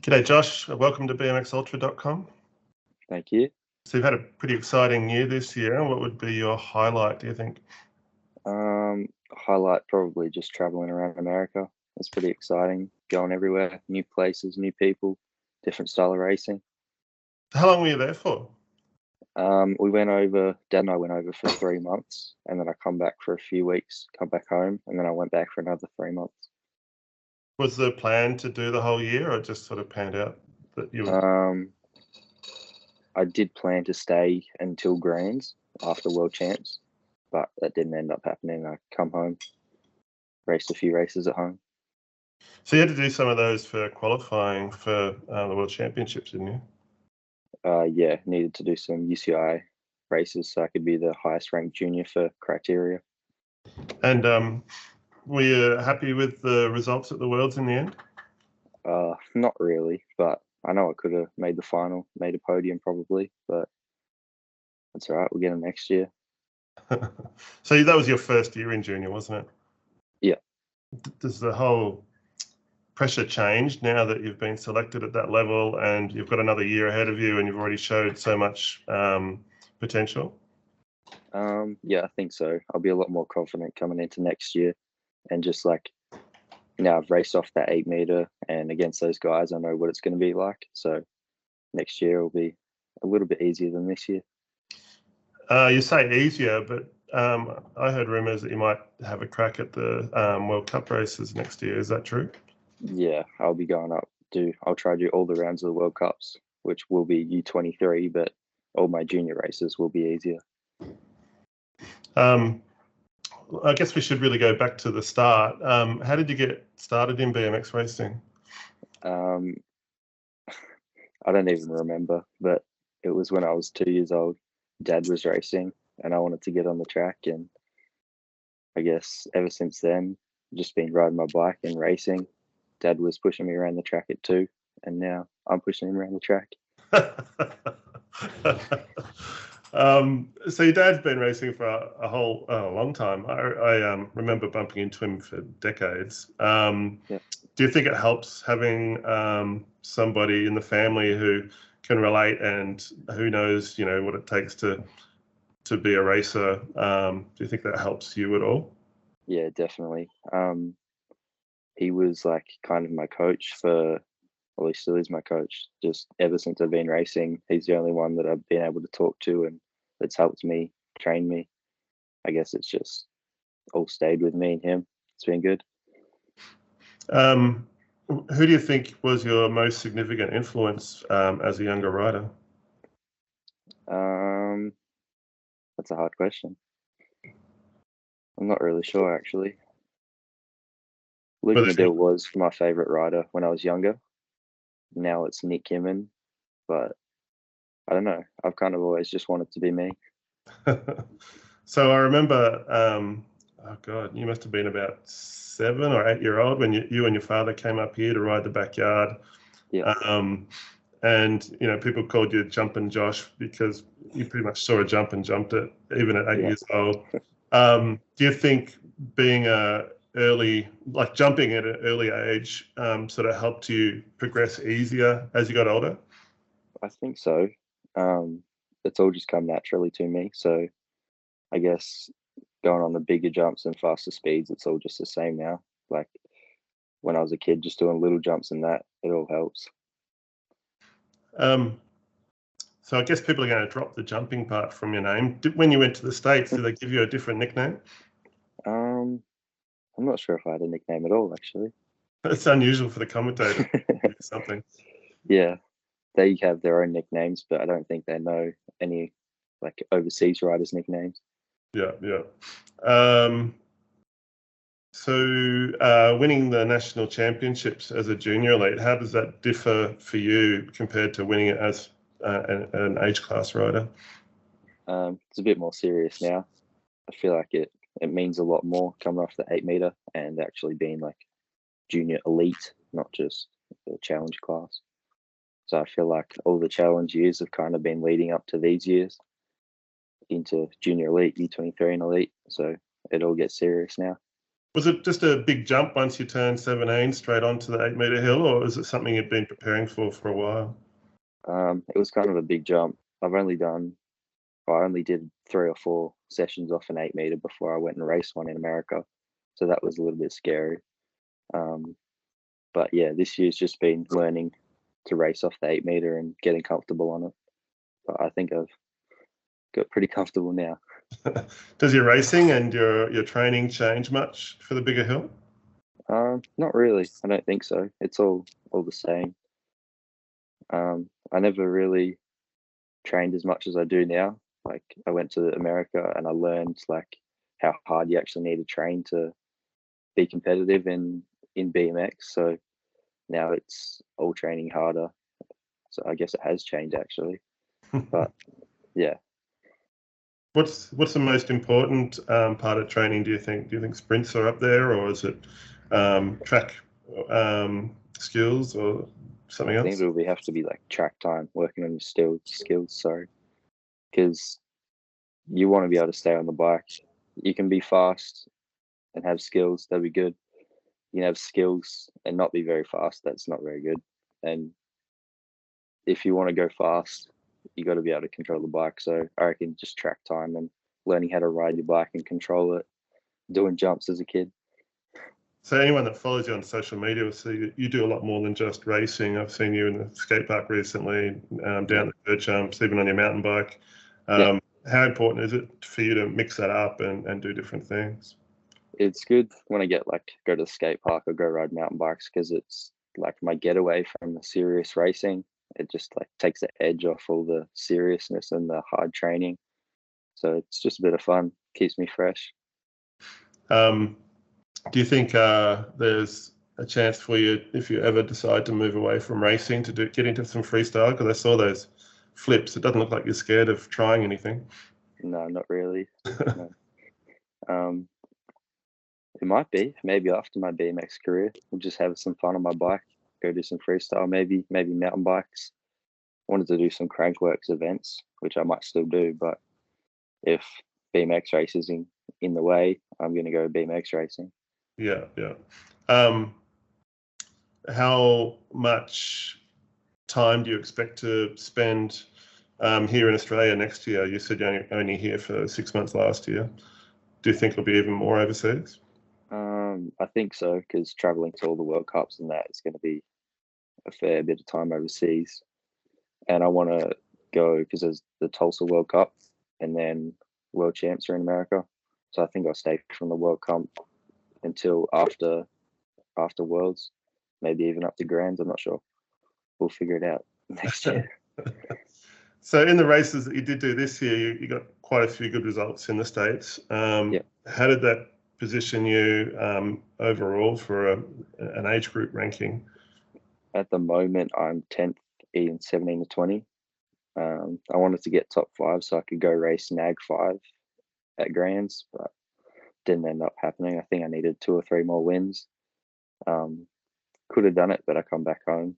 G'day, Josh. Welcome to bmxultra.com. Thank you. So you've had a pretty exciting year this year. What would be your highlight, do you think? Highlight probably just traveling around America. It's pretty exciting, going everywhere, new places, new people, different style of racing. How long were you there for? Dad and I went over for 3 months, and then I come back for a few weeks, come back home, and then I went back for another 3 months. Was the plan to do the whole year, or it just sort of panned out that you were... I did plan to stay until Grands after World Champs, but that didn't end up happening. I come home, raced a few races at home. So you had to do some of those for qualifying for the World Championships, didn't you? Yeah, needed to do some UCI races so I could be the highest ranked junior for criteria. And were you happy with the results at the Worlds in the end? Not really, but I know I could have made the final, made a podium probably, but that's all right. We'll get them next year. So that was your first year in junior, wasn't it? Yeah. Does the whole pressure change now that you've been selected at that level and you've got another year ahead of you and you've already showed so much potential? Yeah, I think so. I'll be a lot more confident coming into next year, and just like, I've raced off that 8 meter, and against those guys, I know what it's going to be like. So next year will be a little bit easier than this year. You say easier, but I heard rumours that you might have a crack at the World Cup races next year. Is that true? Yeah, I'll be going up. I'll try to do all the rounds of the World Cups, which will be U23, but all my junior races will be easier. I guess we should really go back to the start. How did you get started in BMX racing? I don't even remember, but it was when I was 2 years old. Dad was racing and I wanted to get on the track, and I guess ever since then, just been riding my bike and racing. Dad was pushing me around the track at 2, and now I'm pushing him around the track. So your dad's been racing for a long time. I remember bumping into him for decades. Yeah. Do you think it helps having somebody in the family who can relate and who knows, what it takes to be a racer? Do you think that helps you at all? Yeah, definitely. He was like kind of my coach well, he still is my coach. Just ever since I've been racing, he's the only one that I've been able to talk to and that's helped me, train me. I guess it's just all stayed with me and him. It's been good. Who do you think was your most significant influence as a younger rider? That's a hard question. I'm not really sure, actually. Luke Medill was my favourite rider when I was younger. Now it's Nick Kimmon, but I don't know. I've kind of always just wanted to be me. So I remember, oh God, you must have been about 7 or 8 year old when you and your father came up here to ride the backyard. Yeah. And people called you Jumpin' Josh because you pretty much saw a jump and jumped it even at 8 years old. Do you think being jumping at an early age sort of helped you progress easier as you got older? I think so. It's all just come naturally to me. So I guess going on the bigger jumps and faster speeds, it's all just the same now. Like when I was a kid, just doing little jumps and that, it all helps. So I guess people are going to drop the jumping part from your name. When you went to the States, did they give you a different nickname? I'm not sure if I had a nickname at all, actually. It's unusual for the commentator to do something. Yeah, they have their own nicknames, but I don't think they know any like overseas riders' nicknames. Yeah. So winning the national championships as a junior elite, how does that differ for you compared to winning it as an age class rider? It's a bit more serious now. I feel like it means a lot more coming off the 8 meter and actually being like junior elite, not just the challenge class. So I feel like all the challenge years have kind of been leading up to these years into junior elite, U23 and elite. So it all gets serious now. Was it just a big jump once you turned 17 straight onto the 8 meter hill, or is it something you've been preparing for a while? It was kind of a big jump. I only did 3 or 4 sessions off an 8 meter before I went and raced one in America, so that was a little bit scary. But yeah, this year's just been learning to race off the 8 meter and getting comfortable on it. But I think I've got pretty comfortable now. Does your racing and your training change much for the bigger hill? Not really. I don't think so. It's all the same. I never really trained as much as I do now. Like I went to America and I learned like how hard you actually need to train to be competitive in BMX. So now it's all training harder. So I guess it has changed actually. But yeah. What's the most important part of training, do you think? Do you think sprints are up there, or is it track skills or something I think else? it will have to be like track time, working on your skills. Sorry, because you want to be able to stay on the bike. You can be fast and have skills. That'd be good. You can have skills and not be very fast. That's not very good. And if you want to go fast, you got to be able to control the bike. So I reckon just track time and learning how to ride your bike and control it, doing jumps as a kid. So anyone that follows you on social media will see that you do a lot more than just racing. I've seen you in the skate park recently, down the dirt jumps, even on your mountain bike. Yeah. How important is it for you to mix that up and do different things? It's good when I go to the skate park or go ride mountain bikes because it's like my getaway from the serious racing. It just like takes the edge off all the seriousness and the hard training. So it's just a bit of fun, keeps me fresh. Do you think there's a chance for you, if you ever decide to move away from racing, to get into some freestyle? Because I saw those flips. It doesn't look like you're scared of trying anything. No, not really. No. It might be maybe after my BMX career. We'll just have some fun on my bike, go do some freestyle, maybe mountain bikes. Wanted to do some crankworks events, which I might still do, but if BMX races in the way, I'm going to go BMX racing. Yeah. How much time do you expect to spend here in Australia next year? You said you're only here for 6 months last year. Do you think it'll be even more overseas? I think so, because traveling to all the World Cups and that is going to be a fair bit of time overseas. And I want to go because there's the Tulsa World Cup and then World Champs are in America. So I think I'll stay from the World Cup until after Worlds, maybe even up to Grands. I'm not sure. We'll figure it out next year. So in the races that you did do this year, you got quite a few good results in the States. Yeah. How did that position you overall for an age group ranking? At the moment, I'm 10th in 17 to 20. I wanted to get top 5 so I could go race NAG 5 at Grands, but didn't end up happening. I think I needed 2 or 3 more wins. Could have done it, but I come back home.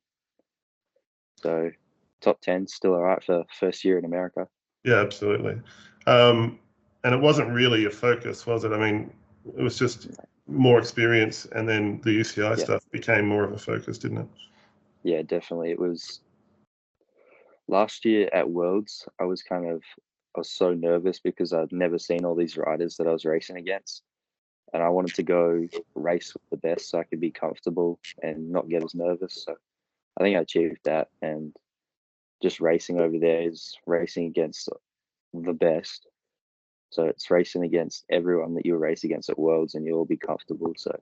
So top 10 still all right for first year in America. Yeah, absolutely. And it wasn't really a focus, was it? I mean, it was just more experience, and then the UCI stuff became more of a focus, didn't it? Yeah, definitely. It was last year at Worlds. I was so nervous because I'd never seen all these riders that I was racing against. And I wanted to go race with the best so I could be comfortable and not get as nervous. So I think I achieved that. And just racing over there is racing against the best. So it's racing against everyone that you'll race against at Worlds and you'll all be comfortable. So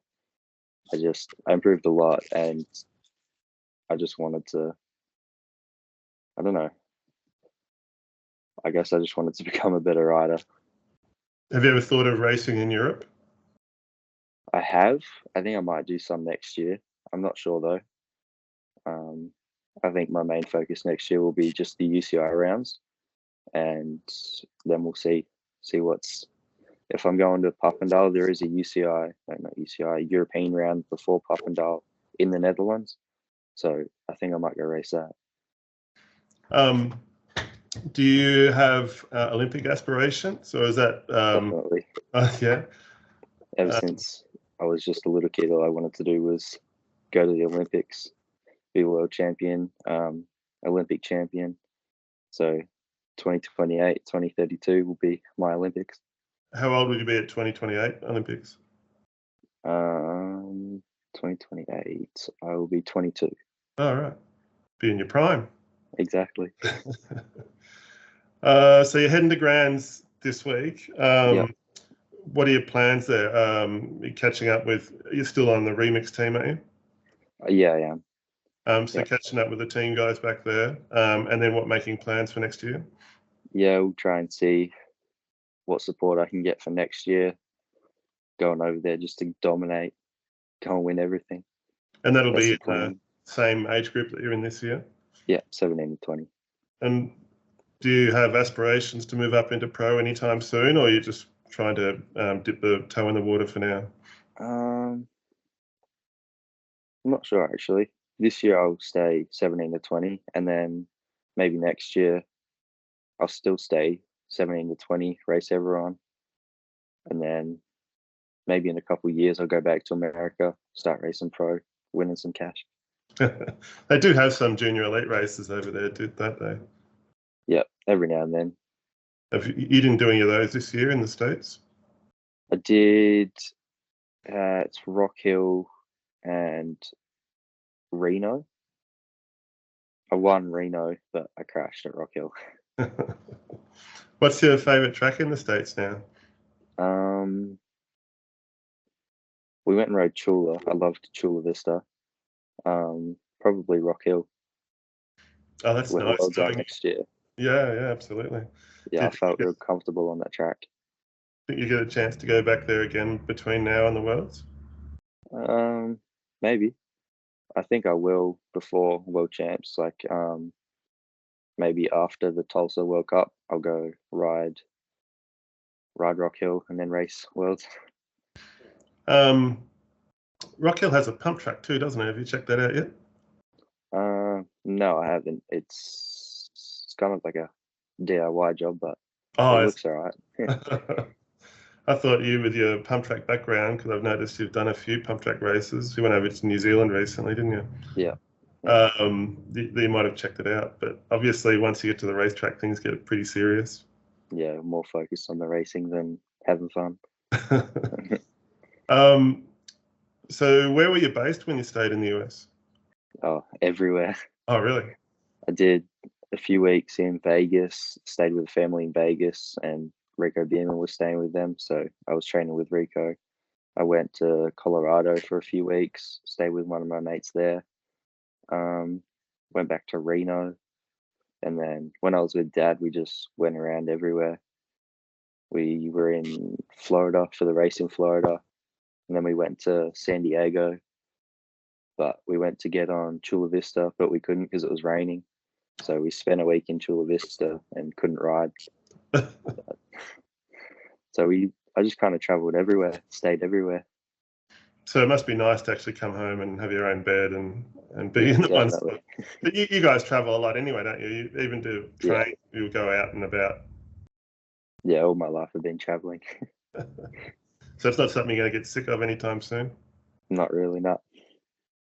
I improved a lot and I just wanted to, I don't know. I guess I just wanted to become a better rider. Have you ever thought of racing in Europe? I have. I think I might do some next year. I'm not sure though. I think my main focus next year will be just the UCI rounds, and then we'll see if I'm going to Papendal. There is a European round before Papendal in the Netherlands, so I think I might go race that. Do you have Olympic aspirations, or is that Definitely? Yeah. Ever since I was just a little kid, all I wanted to do was go to the Olympics, be a world champion, Olympic champion. So 2028, 2032 will be my Olympics. How old will you be at 2028 Olympics? 2028, I will be 22. All right. Be in your prime. Exactly. So you're heading to Grands this week. Yep. What are your plans there? You're catching up with, you're still on the remix team, are you? Yeah, I am. So Yep. catching up with the team guys back there. And then making plans for next year? Yeah, we'll try and see what support I can get for next year. Going over there just to dominate, go and win everything. And that'll That's be the in the plan. same age group that you're in this year? Yeah, 17 to 20. And do you have aspirations to move up into pro anytime soon, or are you just trying to dip the toe in the water for now? I'm not sure actually. This year I'll stay 17 to 20, and then maybe next year I'll still stay 17 to 20, race everyone, and then maybe in a couple of years I'll go back to America, start racing pro, winning some cash. They do have some junior elite races over there, don't they? Yeah, every now and then. You didn't do any of those this year in the States? I did. It's Rock Hill and Reno. I won Reno, but I crashed at Rock Hill. What's your favourite track in the States now? We went and rode Chula. I loved Chula Vista. Probably Rock Hill. Oh, that's When nice. Worlds are next year. Yeah, absolutely. Yeah, I felt real comfortable on that track. Think you get a chance to go back there again between now and the Worlds? Maybe. I think I will before World Champs. Like, maybe after the Tulsa World Cup, I'll go ride Rock Hill and then race Worlds. Rock Hill has a pump track too, doesn't it? Have you checked that out yet? No, I haven't. It's kind of like a DIY job, but it looks all right. I thought you, with your pump track background, because I've noticed you've done a few pump track races. You went over to New Zealand recently, didn't you? Yeah. You might have checked it out, but obviously once you get to the racetrack, things get pretty serious. Yeah, more focused on the racing than having fun. So where were you based when you stayed in the US? Oh, everywhere. Oh, really? I did a few weeks in Vegas, stayed with a family in Vegas, and Rico Bierman was staying with them. So I was training with Rico. I went to Colorado for a few weeks, stayed with one of my mates there. Went back to Reno. And then when I was with Dad, we just went around everywhere. We were in Florida for the race in Florida. And then we went to San Diego. But we went to get on Chula Vista, but we couldn't because it was raining. So we spent a week in Chula Vista and couldn't ride. So I just kind of traveled everywhere, stayed everywhere. So it must be nice to actually come home and have your own bed and be in the one spot. But you guys travel a lot anyway, don't you? You even do train, you go out and about. Yeah, all my life I've been traveling. So it's not something you're going to get sick of anytime soon? Not really, not.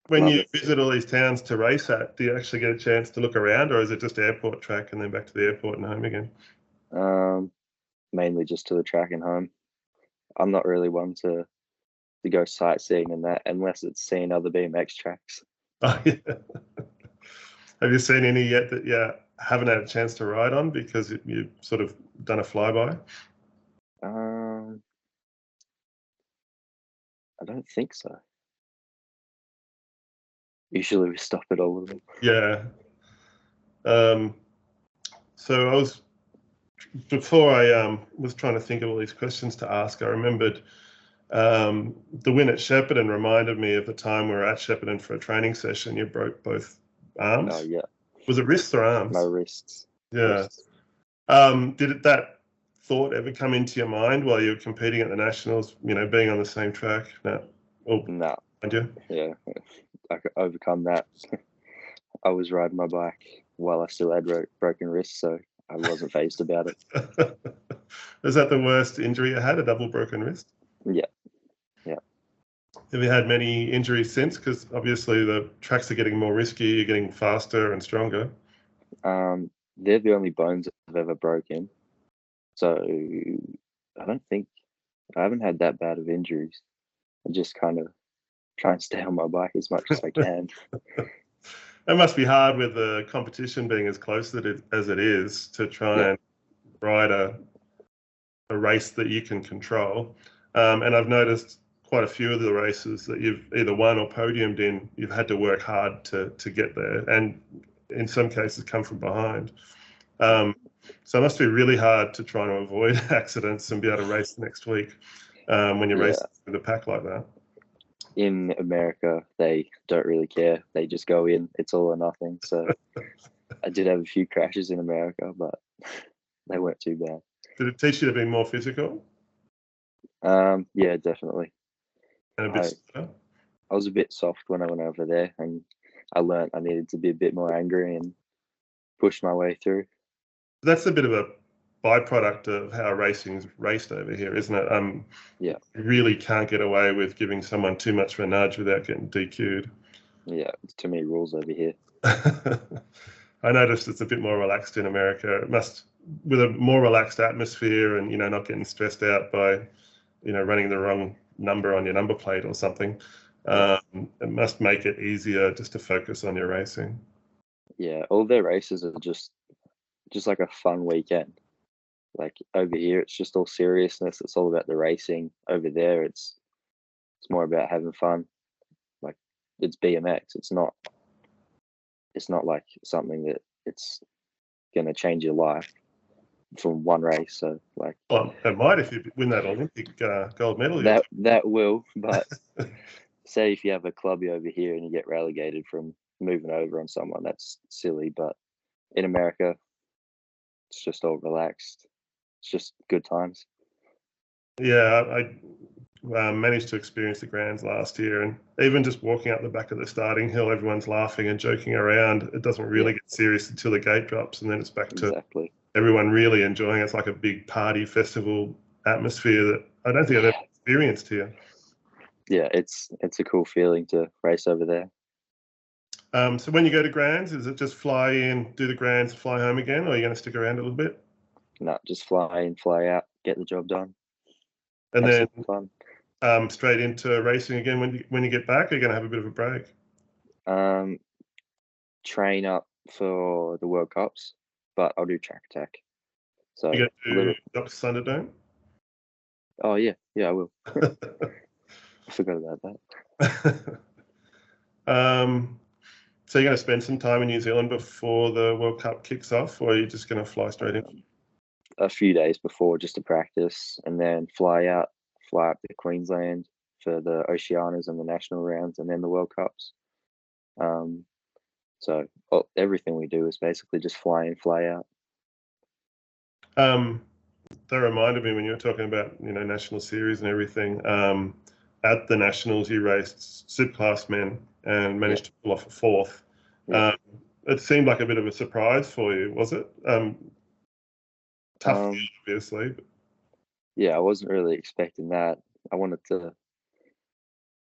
When you visit all these towns to race at, do you actually get a chance to look around, or is it just airport track and then back to the airport and home again? Mainly just to the track and home. I'm not really one to go sightseeing and that unless it's seeing other BMX tracks. Oh, yeah. Have you seen any yet that you haven't had a chance to ride on because you've sort of done a flyby? I don't think so. Usually we stop at all of them. Yeah. So I was, before I was trying to think of all these questions to ask, I remembered the win at Shepparton reminded me of the time we were at Shepparton for a training session. You broke both arms. Oh, yeah. Was it wrists or arms? My wrists. Yeah. Wrists. Did that thought ever come into your mind while you were competing at the Nationals, being on the same track? No. No. Did you? Yeah. I could overcome that. I was riding my bike while I still had broken wrists, so I wasn't phased about it. Was that the worst injury you had, a double broken wrist? Yeah. Yeah. Have you had many injuries since? Because obviously the tracks are getting more risky, you're getting faster and stronger. They're the only bones I've ever broken, so I don't think I haven't had that bad of injuries. I just kind of try and stay on my bike as much as I can. It must be hard with the competition being as close as it is to try Yeah, and ride a race that you can control. And I've noticed quite a few of the races that you've either won or podiumed in, you've had to work hard to get there, and in some cases come from behind. So it must be really hard to try and avoid accidents and be able to race next week when you're yeah. racing with a pack like that. In America, they don't really care. They just go in. It's all or nothing. So I did have a few crashes in America, but they weren't too bad. Did it teach you to be more physical Yeah, definitely. and a bit I softer? I was a bit soft when I went over there, and I learned I needed to be a bit more angry and push my way through. That's a bit of a byproduct of how racing's raced over here, isn't it? Yeah, You really can't get away with giving someone too much of a nudge without getting DQ'd. yeah. There's too many rules over here. I noticed it's a bit more relaxed in America. It must, with a more relaxed atmosphere and, not getting stressed out by, running the wrong number on your number plate or something. Yeah, It must make it easier just to focus on your racing. yeah. All their races are just like a fun weekend. Like over here, it's just all seriousness. It's all about the racing. Over there, it's more about having fun. Like it's BMX. It's not like something that it's gonna change your life from one race. So like Well, it might if you win that Olympic gold medal. that will, but say if you have a clubby over here and you get relegated from moving over on someone, that's silly. But in America, it's just all relaxed. It's just good times. Yeah, I managed to experience the Grands last year, and even just walking up the back of the starting hill, everyone's laughing and joking around. It doesn't Yeah, really get serious until the gate drops, and then it's back to exactly. everyone really enjoying it. It's like a big party festival atmosphere that I don't think I've ever experienced here. Yeah, it's a cool feeling to race over there. So when you go to Grands, is it just fly in, do the Grands, fly home again, or are you going to stick around a little bit? Not just fly in, fly out, get the job done, And have then some fun. straight into racing again when you get back? Are you going to have a bit of a break? Um, Train up for the World Cups, but I'll do track attack. So You a going to little. Dr. Thunderdome? Oh yeah, yeah, I will. I forgot about that. So you're going to spend some time in New Zealand before the World Cup kicks off, or are you just going to fly straight in? A few days before just to practice, and then fly up to Queensland for the Oceanas and the national rounds, and then the World Cups. So everything we do is basically just fly in, fly out. That reminded me when you were talking about national series and everything. At the nationals, you raced superclass men and Yeah, managed to pull off a fourth. yeah. Um, it seemed like a bit of a surprise for you, was it? Tough field, Um, obviously. yeah, I wasn't really expecting that. I wanted to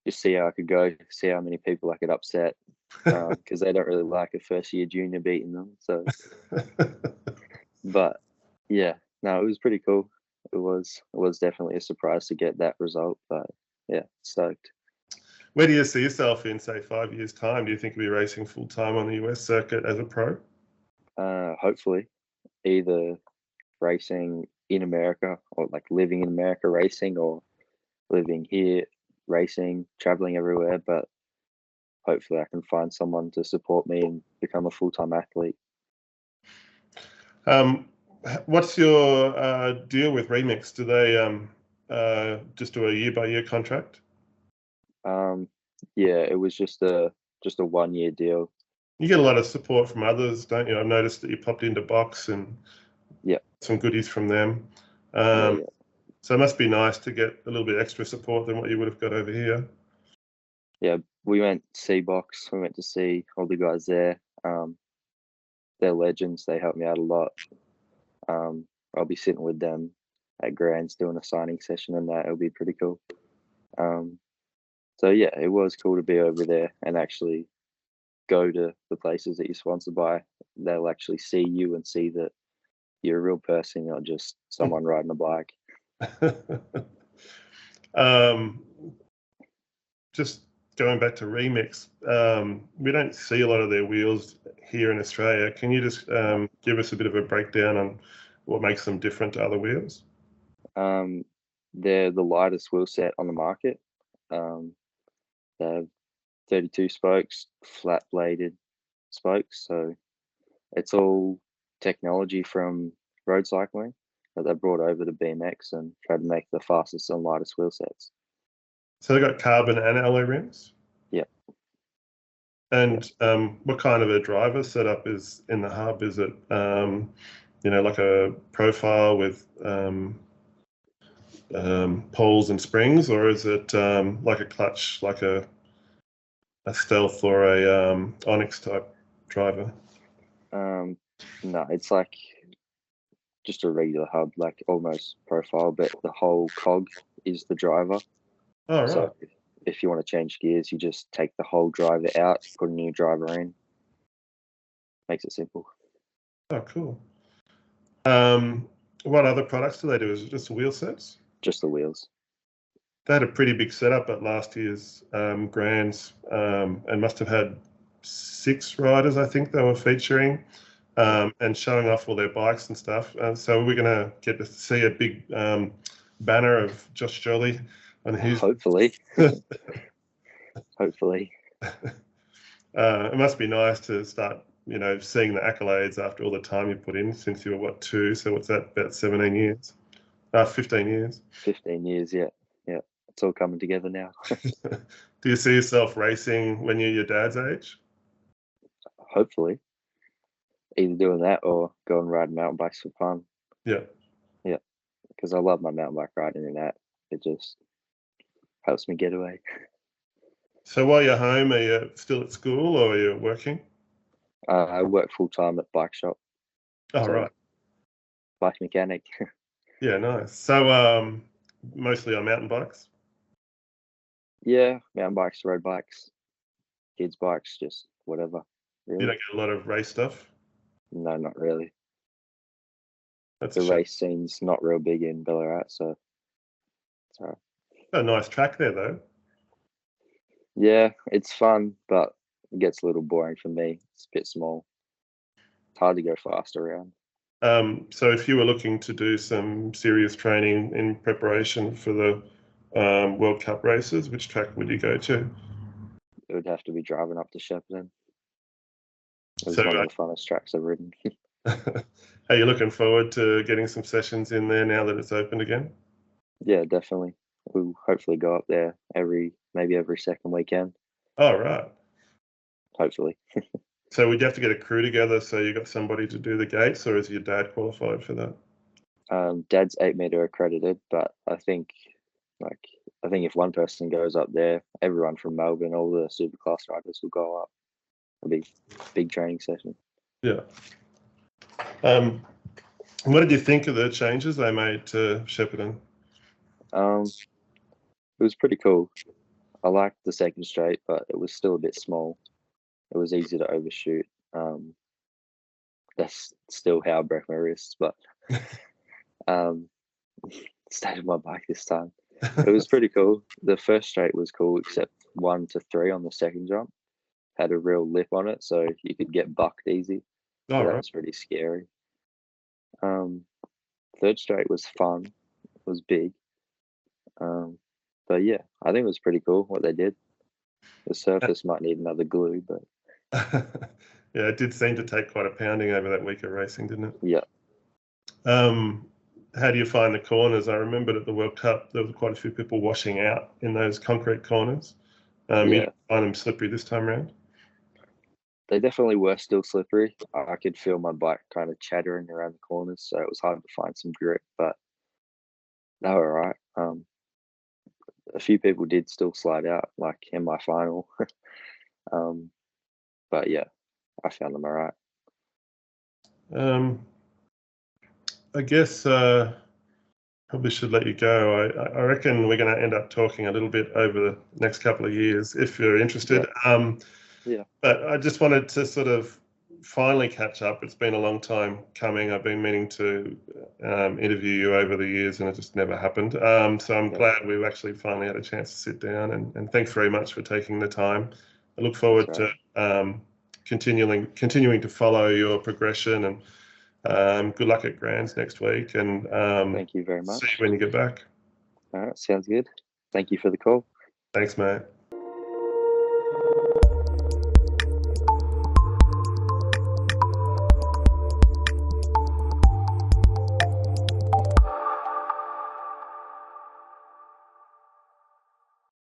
just see how I could go, see how many people I could upset, because they don't really like a first year junior beating them. So, but yeah, no, it was pretty cool. It was definitely a surprise to get that result, but yeah, stoked. Where do you see yourself in, say, 5 years' time? Do you think you'll be racing full time on the US circuit as a pro? Hopefully, either racing in America or like living in America racing, or living here racing, traveling everywhere. But hopefully, I can find someone to support me and become a full time athlete. Um, what's your deal with Remix? Do they just do a year-by-year contract? Um, yeah, it was just a 1 year deal. You get a lot of support from others, don't you? I've noticed that you popped into Box and Yeah, some goodies from them. yeah, Um, yeah. so it must be nice to get a little bit extra support than what you would have got over here. Yeah, we went see box. We went to see all the guys there. They're legends. They helped me out a lot. I'll be sitting with them at Grands doing a signing session, and that it'll be pretty cool. Um, So yeah, it was cool to be over there and actually go to the places that you're sponsored by. They'll actually see you and see that you're a real person, not just someone riding a bike. um, just going back to Remix, we don't see a lot of their wheels here in Australia. Can you just give us a bit of a breakdown on what makes them different to other wheels? They're the lightest wheel set on the market. Um, they have 32 spokes, flat bladed spokes. So it's all technology from road cycling that they brought over to BMX and tried to make the fastest and lightest wheel sets. So they've got carbon and alloy rims. Yeah. And what kind of a driver setup is in the hub? Is it, like a profile with poles and springs, or is it like a clutch, like a Stealth or a Onyx type driver? No, it's like just a regular hub, like almost profile, but the whole cog is the driver. Oh, right. So if you want to change gears, you just take the whole driver out, put a new driver in. Makes it simple. Oh, cool. What other products do they do? Is it just wheel sets? Just the wheels. They had a pretty big setup at last year's Grands, and must have had 6 riders, I think they were featuring, and showing off all their bikes and stuff. So we're going to get to see a big banner of Josh Jolly on his. Hopefully. Hopefully. It must be nice to start, seeing the accolades after all the time you put in since you were, what, 2? So what's that, about 17 years? 15 years. 15 years, yeah. Yeah. It's all coming together now. Do you see yourself racing when you're your dad's age? Hopefully. Either doing that or go and ride mountain bikes for fun. Yeah. Yeah. Because I love my mountain bike riding and that. It just helps me get away. So while you're home, are you still at school or are you working? I work full time at bike shop. Oh, So right. bike mechanic. Yeah, nice. So mostly on mountain bikes? Yeah, mountain bikes, road bikes, kids bikes, just whatever. You Really? don't get a lot of race stuff? No, not really. That's a The shame. race scene's not real big in Ballarat, so it's alright. A nice track there, though. Yeah, it's fun, but it gets a little boring for me. It's a bit small. It's hard to go fast around. So if you were looking to do some serious training in preparation for the World Cup races, which track would you go to? It would have to be driving up to Shepparton. It was So one of the funnest tracks I've ridden. are you looking forward to getting some sessions in there now that it's opened again? Yeah, definitely. We'll hopefully go up there maybe every second weekend. Oh, right. Hopefully. So would you have to get a crew together so you got somebody to do the gates, or is your dad qualified for that? Dad's 8 meter accredited, but like I think if one person goes up there, everyone from Melbourne, all the superclass riders will go up. A big training session. Yeah. What did you think of the changes they made to Shepparton? It was pretty cool. I liked the second straight, but it was still a bit small. It was easy to overshoot. That's still how I broke my wrists, but um, stayed on my bike this time. It was pretty cool. The first straight was cool, except 1 to 3 on the second jump had a real lip on it, so you could get bucked easy. So All that right. was pretty scary. Third straight was fun. It was big. But yeah, I think it was pretty cool what they did. The surface might need another glue, but Yeah, it did seem to take quite a pounding over that week of racing, didn't it? yeah. How do you find the corners? I remembered at the World Cup, there were quite a few people washing out in those concrete corners. You Yeah, didn't find them slippery this time around? they definitely were still slippery. I could feel my bike kind of chattering around the corners, so it was hard to find some grip, but they were all right. A few people did still slide out, like in my final. But yeah, I found them all right. I guess probably should let you go. I reckon we're going to end up talking a little bit over the next couple of years if you're interested. Yeah. Yeah. But I just wanted to sort of finally catch up. It's been a long time coming. I've been meaning to interview you over the years, and it just never happened. So I'm Yeah. glad we've actually finally had a chance to sit down. And thanks very much for taking the time. I look That's forward right. to continuing to follow your progression. And good luck at Grands next week. And Thank you very see you much. when you get back. All right. Sounds good. Thank you for the call. Thanks, mate.